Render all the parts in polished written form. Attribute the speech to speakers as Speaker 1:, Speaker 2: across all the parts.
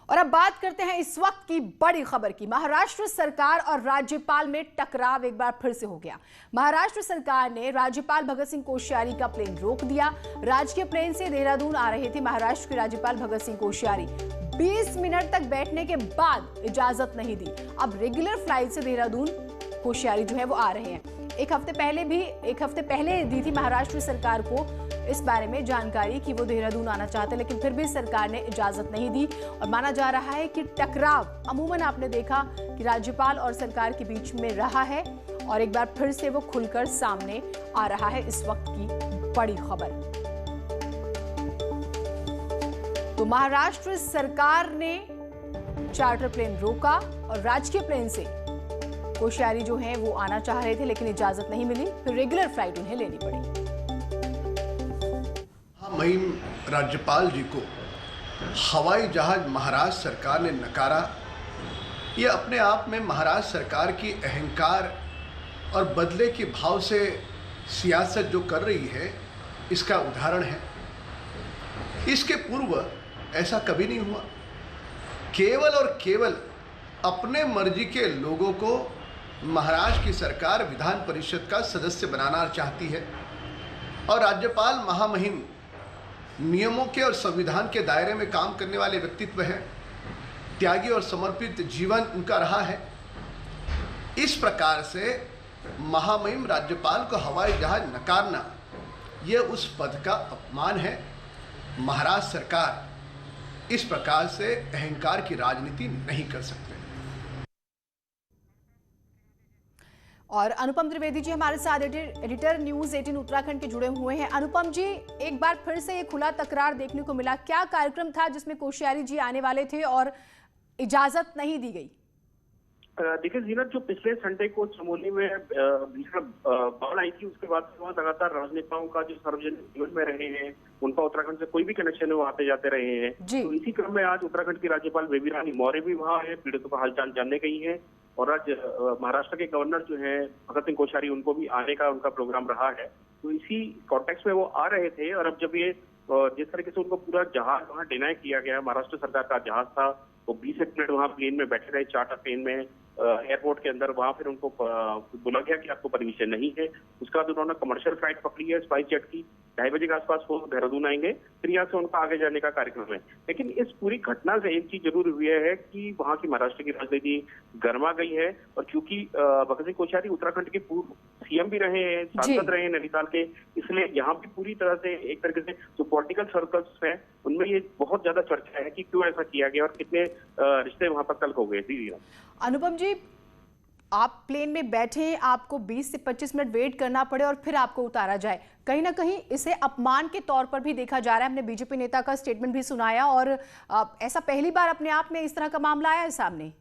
Speaker 1: और अब बात करते हैं इस वक्त की बड़ी खबर की। महाराष्ट्र सरकार और राज्यपाल में टकराव एक बार फिर से हो गया। महाराष्ट्र सरकार ने राज्यपाल भगत सिंह कोश्यारी का प्लेन रोक दिया। राजकीय प्लेन से देहरादून आ रहे थे महाराष्ट्र के राज्यपाल भगत सिंह कोश्यारी। 20 मिनट तक बैठने के बाद इजाजत नहीं दी। अब रेगुलर फ्लाइट से देहरादून कोश्यारी जो है वो आ रहे हैं। एक हफ्ते पहले दी थी महाराष्ट्र सरकार को इस बारे में जानकारी कि वो देहरादून आना चाहते, लेकिन फिर भी सरकार ने इजाजत नहीं दी। और माना जा रहा है कि टकराव अमूमन आपने देखा कि राज्यपाल और सरकार के बीच में रहा है और एक बार फिर से वो खुलकर सामने आ रहा है। इस वक्त की बड़ी खबर। तो महाराष्ट्र सरकार ने चार्टर प्लेन रोका और राजकीय प्लेन से कोश्यारी जो हैं वो आना चाह रहे थे, लेकिन इजाजत नहीं मिली। फिर रेगुलर फ्लाइट उन्हें लेनी पड़ी।
Speaker 2: महिम राज्यपाल जी को हवाई जहाज महाराष्ट्र सरकार ने नकारा। ये अपने आप में महाराष्ट्र सरकार की अहंकार और बदले के भाव से सियासत जो कर रही है इसका उदाहरण है। इसके पूर्व ऐसा कभी नहीं हुआ। केवल और केवल अपने मर्जी के लोगों को महाराष्ट्र की सरकार विधान परिषद का सदस्य बनाना चाहती है और राज्यपाल महामहिम नियमों के और संविधान के दायरे में काम करने वाले व्यक्तित्व हैं। त्यागी और समर्पित जीवन उनका रहा है। इस प्रकार से महामहिम राज्यपाल को हवाई जहाज नकारना यह उस पद का अपमान है। महाराष्ट्र सरकार इस प्रकार से अहंकार की राजनीति नहीं कर सकते।
Speaker 1: और अनुपम त्रिवेदी जी हमारे साथ एडिटर न्यूज़ 18 उत्तराखंड के जुड़े हुए हैं। अनुपम जी, एक बार फिर से ये खुला तकरार देखने को मिला। क्या कार्यक्रम था जिसमें कोश्यारी जी आने वाले थे और इजाजत नहीं दी गई?
Speaker 3: देखिए जीनत, जो पिछले संडे को चमोली में भीषण बाढ़ आई थी, उसके बाद वहाँ लगातार राजनेताओं का जो सार्वजनिक जीवन में रहे हैं, उनका उत्तराखंड से कोई भी कनेक्शन है वो आते जाते रहे हैं। तो इसी क्रम में आज उत्तराखंड की राज्यपाल बेबी रानी मौर्य भी वहाँ है, पीड़ितों का हालचाल जानने गई है। और आज महाराष्ट्र के गवर्नर जो है भगत सिंह कोश्यारी, उनको भी आने का उनका प्रोग्राम रहा है। तो इसी कॉन्टेक्स्ट में वो आ रहे थे। और अब जब ये जिस तरीके से उनको पूरा जहाज वहाँ डिनाई किया गया, महाराष्ट्र सरकार का जहाज था, वो 20 मिनट वहाँ प्लेन में बैठे रहे, चार्टर प्लेन में एयरपोर्ट के अंदर। वहाँ फिर उनको बोला गया कि आपको परमिशन नहीं है। उसके बाद उन्होंने कमर्शियल फ्लाइट पकड़ी है स्पाइस जेट की। 2:30 बजे के आसपास वो देहरादून आएंगे। फिर यहाँ से उनका आगे जाने का कार्यक्रम है। लेकिन इस पूरी घटना से एक चीज जरूर हुई है कि वहाँ की महाराष्ट्र की राजनीति गर्मा गई है। और चूंकि भगत सिंह कोश्यारी उत्तराखंड के पूर्व सीएम भी रहे हैं, सांसद रहे हैं नैनीताल के, इसलिए यहाँ भी पूरी तरह से एक तरीके से जो पॉलिटिकल सर्कल्स हैं उनमें ये बहुत ज्यादा चर्चा है कि क्यों ऐसा किया गया और कितने रिश्ते वहां पर तल्ख हो गए।
Speaker 1: अनुपम जी, आप प्लेन में बैठे, आपको 20 से 25 मिनट वेट करना पड़े और फिर आपको उतारा जाए, कहीं ना कहीं इसे अपमान के तौर पर भी देखा जा रहा है। हमने बीजेपी नेता का स्टेटमेंट भी सुनाया और ऐसा पहली बार अपने आप में इस तरह का मामला आया है सामने।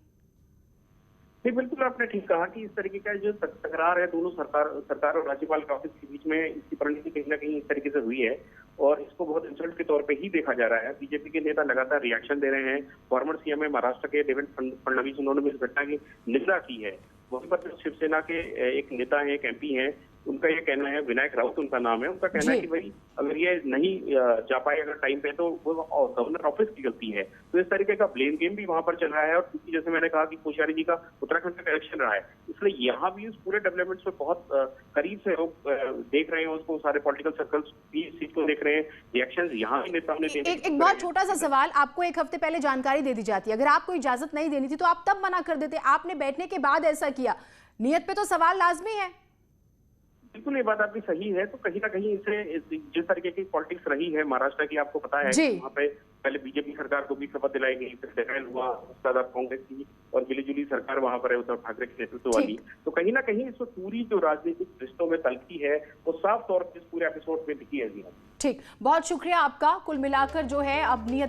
Speaker 3: नहीं, बिल्कुल आपने ठीक कहा कि इस तरीके का जो तकरार है दोनों सरकार और राज्यपाल के ऑफिस के बीच में, इसकी परिणति कहीं ना कहीं इस तरीके से हुई है और इसको बहुत इंसल्ट के तौर पे ही देखा जा रहा है। बीजेपी के नेता लगातार रिएक्शन दे रहे हैं। फॉर्मर सीएम है महाराष्ट्र के देवेंद्र फडणवीस, उन्होंने भी इस घटना की निंदा की है। वहीं पर जो शिवसेना के एक नेता है, एक एमपी हैं, उनका ये कहना है, विनायक राउत उनका नाम है, उनका कहना है कि भाई अगर ये नहीं जा पाए अगर टाइम पे तो वो गवर्नर ऑफिस की गलती है। तो इस तरीके का ब्लेम गेम भी वहां पर चल रहा है। और क्योंकि जैसे मैंने कहा कि कोश्यारी जी का उत्तराखंड का कनेक्शन रहा है, इसलिए यहाँ भी उस पूरे डेवलपमेंट्स में बहुत करीब से लोग देख रहे हैं उसको। सारे पॉलिटिकल सर्कल्स भी इस चीज को देख रहे हैं। रिएक्शन यहाँ भी नेताओं ने
Speaker 1: एक बहुत छोटा सा सवाल, आपको एक हफ्ते पहले जानकारी दे दी जाती है, अगर आपको इजाजत नहीं देनी थी तो आप तब मना कर देते। आपने बैठने के बाद ऐसा किया, नियत पे तो सवाल लाजमी है।
Speaker 3: बिल्कुल, ये बात आपकी सही है। तो कहीं ना कहीं इसे जिस तरीके की पॉलिटिक्स रही है महाराष्ट्र की, आपको पता है वहाँ पे पहले बीजेपी सरकार को भी शपथ दिलाई गई, फिर डिफेंड हुआ, उसके बाद कांग्रेस की और मिलीजुली सरकार वहां पर है उद्धव ठाकरे के नेतृत्व वाली। तो कहीं ना कहीं इसमें पूरी जो राजनीतिक रिश्तों में तल्खी है वो साफ तौर पर इस पूरे एपिसोड में दिखी है।
Speaker 1: ठीक, बहुत शुक्रिया आपका। कुल मिलाकर जो है अब नियत